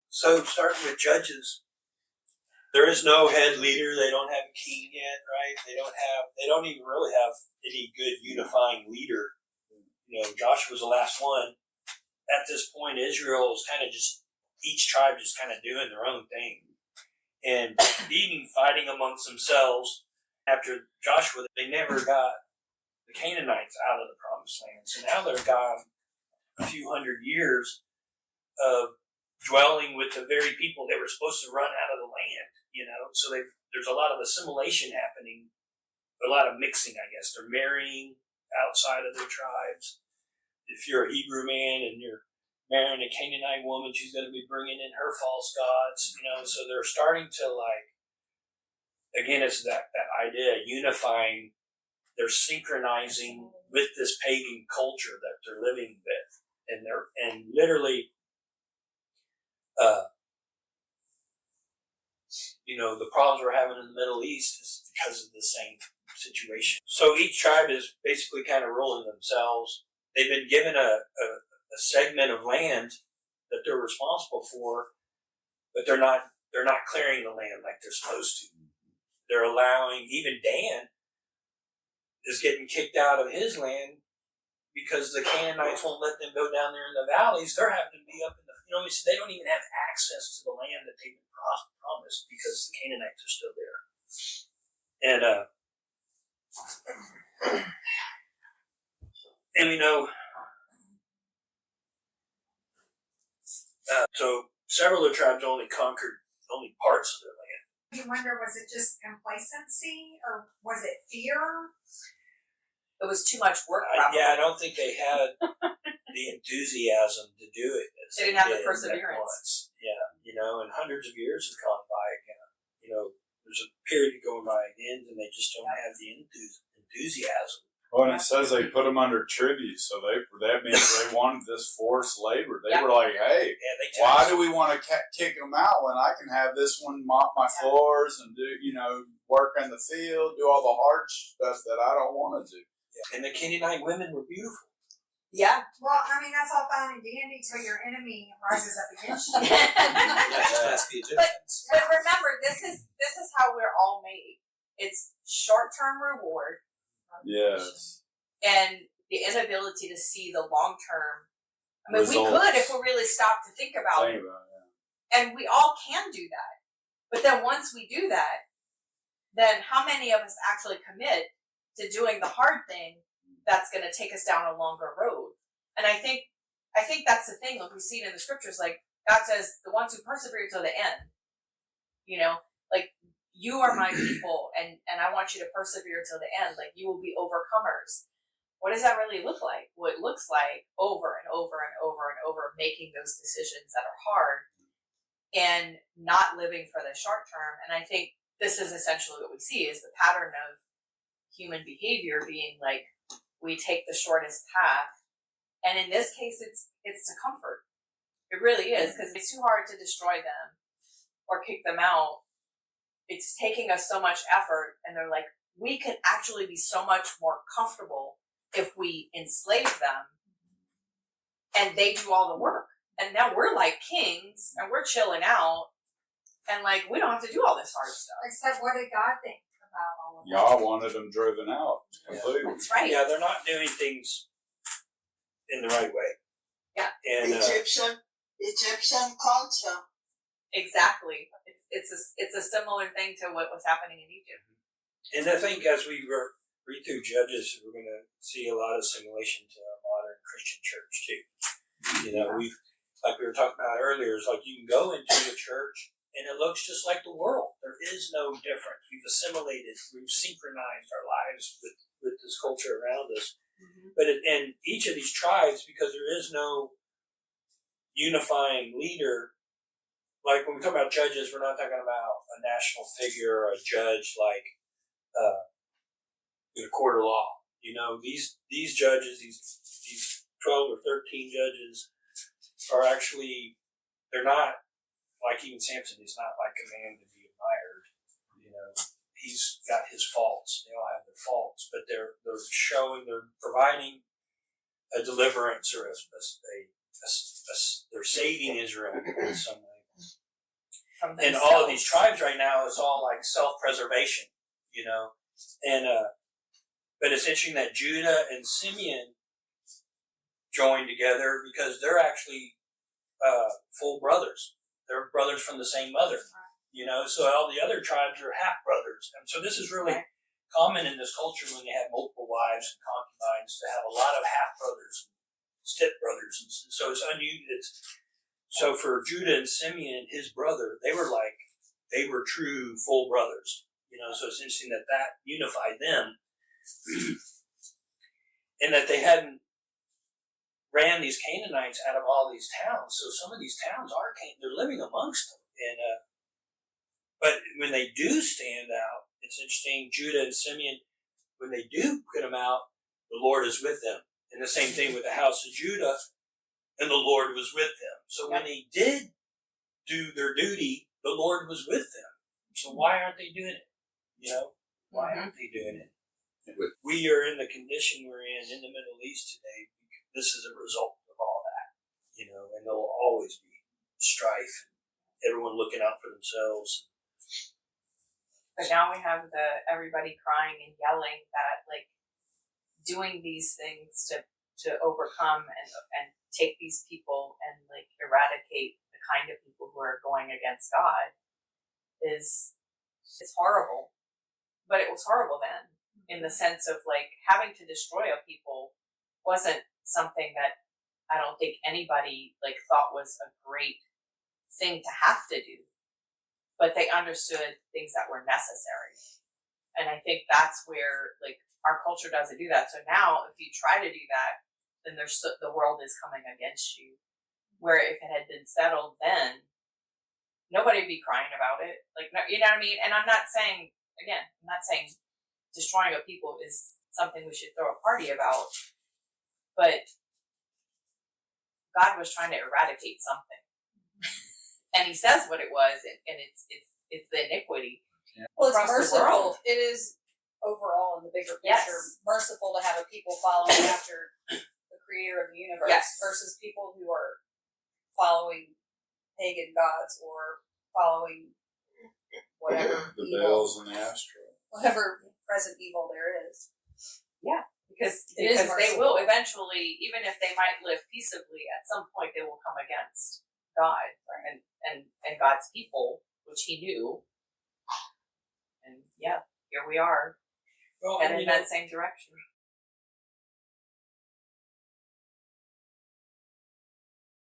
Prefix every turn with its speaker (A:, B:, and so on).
A: So starting with Judges, there is no head leader. They don't have a king yet, right? They don't even really have any good unifying leader. Joshua's the last one. At this point, Israel is kind of just, each tribe just kind of doing their own thing. And even fighting amongst themselves. After Joshua, they never got the Canaanites out of the promised land. So now they've got a few hundred years of dwelling with the very people they were supposed to run out of the land, So there's a lot of assimilation happening, a lot of mixing, I guess. They're marrying outside of their tribes. If you're a Hebrew man and you're marrying a Canaanite woman, she's going to be bringing in her false gods, So they're starting to, again, it's that idea of unifying. They're synchronizing with this pagan culture that they're living with, and literally, the problems we're having in the Middle East is because of the same situation. So each tribe is basically kind of ruling themselves. They've been given a segment of land that they're responsible for, but they're not clearing the land like they're supposed to. They're allowing, even Dan is getting kicked out of his land because the Canaanites won't let them go down there in the valleys. They're having to be up in the, so they don't even have access to the land that they've been promised because the Canaanites are still there. And we know, so several of the tribes only conquered only parts of their land.
B: You wonder, was it just complacency or was it fear?
C: It was too much work.
A: I don't think they had the enthusiasm to do it.
C: They didn't have the perseverance.
A: And hundreds of years have gone by again. There's a period going by again, and they just don't have the enthusiasm.
D: Well, and it says they put them under tribute, so that means they wanted this forced labor. They were like, hey, why do we want to kick them out when I can have this one mop my floors and do, work in the field, do all the hard stuff that I don't want to do.
A: Yeah. And the Canaanite women were beautiful.
C: Yeah.
B: Well, that's all fine and dandy till your enemy rises up against you.
C: But remember, this is how we're all made. It's short-term reward.
D: Yes.
C: And the inability to see the long-term. We
D: results.
C: could if we really stopped to think about it. And we all can do that. But then once we do that, then how many of us actually commit to doing the hard thing that's going to take us down a longer road? And I think that's the thing. Like we see it in the scriptures, like God says, the ones who persevere till the end, you are my people, and I want you to persevere till the end. Like you will be overcomers. What does that really look like? Well, it looks like over and over and over and over making those decisions that are hard and not living for the short term. And I think this is essentially what we see is the pattern of human behavior being like we take the shortest path. And in this case, it's to comfort. It really is, because it's too hard to destroy them or kick them out. It's taking us so much effort, and they're like, we could actually be so much more comfortable if we enslave them and they do all the work. And now we're like kings and we're chilling out and we don't have to do all this hard stuff.
B: Except what did God think about all of that?
D: Y'all wanted them driven out completely.
C: That's right.
A: Yeah, they're not doing things in the right way.
C: Yeah.
A: And
E: Egyptian culture.
C: Exactly. It's a similar thing to what was happening in Egypt.
A: And I think as we read through Judges, we're going to see a lot of assimilation to our modern Christian church too. We've, like we were talking about earlier, is like you can go into the church and it looks just like the world. There is no difference. We've assimilated, we've synchronized our lives with this culture around us. Mm-hmm. But in each of these tribes, because there is no unifying leader, like when we talk about judges, we're not talking about a national figure or a judge like in a court of law. These judges, these 12 or 13 judges are actually, they're not like even Samson. He's not like a man to be admired. He's got his faults. They all have their faults, but they're providing a deliverance or they're saving Israel in some way.
C: from
A: And
C: themselves.
A: all of these tribes right now is all like self-preservation, and but it's interesting that Judah and Simeon joined together because they're actually full brothers. They're brothers from the same mother, so all the other tribes are half brothers. And so this is really common in this culture when they have multiple wives and concubines to have a lot of half brothers, step brothers, and so it's unusual. So for Judah and Simeon, his brother, they were true full brothers, so it's interesting that unified them, and that they hadn't ran these Canaanites out of all these towns. So some of these towns are they're living amongst them, but when they do stand out, it's interesting. Judah and Simeon, when they do put them out, the Lord is with them, and the same thing with the house of Judah, and the Lord was with them. So when they did do their duty, the Lord was with them. So why aren't they doing it? Why aren't they doing it? We are in the condition we're in the Middle East today. This is a result of all that, and there will always be strife, everyone looking out for themselves.
C: But now we have everybody crying and yelling that doing these things to overcome and take these people and eradicate the kind of people who are going against God it's horrible. But it was horrible then, in the sense of having to destroy a people wasn't something that I don't think anybody thought was a great thing to have to do. But they understood things that were necessary. And I think that's where our culture doesn't do that. So now if you try to do that, then the world is coming against you. Where if it had been settled then, nobody would be crying about it. You know what I mean? And I'm not saying destroying a people is something we should throw a party about, but God was trying to eradicate something, and He says what it was, and it's the iniquity.
F: Well, it's
C: across the world.
F: merciful. It is overall in the bigger picture merciful to have a people following after the Creator of the universe versus people who are following pagan gods or following whatever
D: the
F: evil,
D: Bells and the Astro.
F: whatever present evil there is.
C: Because
F: It is
C: they will
F: merciful.
C: eventually, even if they might live peaceably, at some point they will come against God and God's people, which He knew. And here we are,
A: Well,
C: and in that same direction.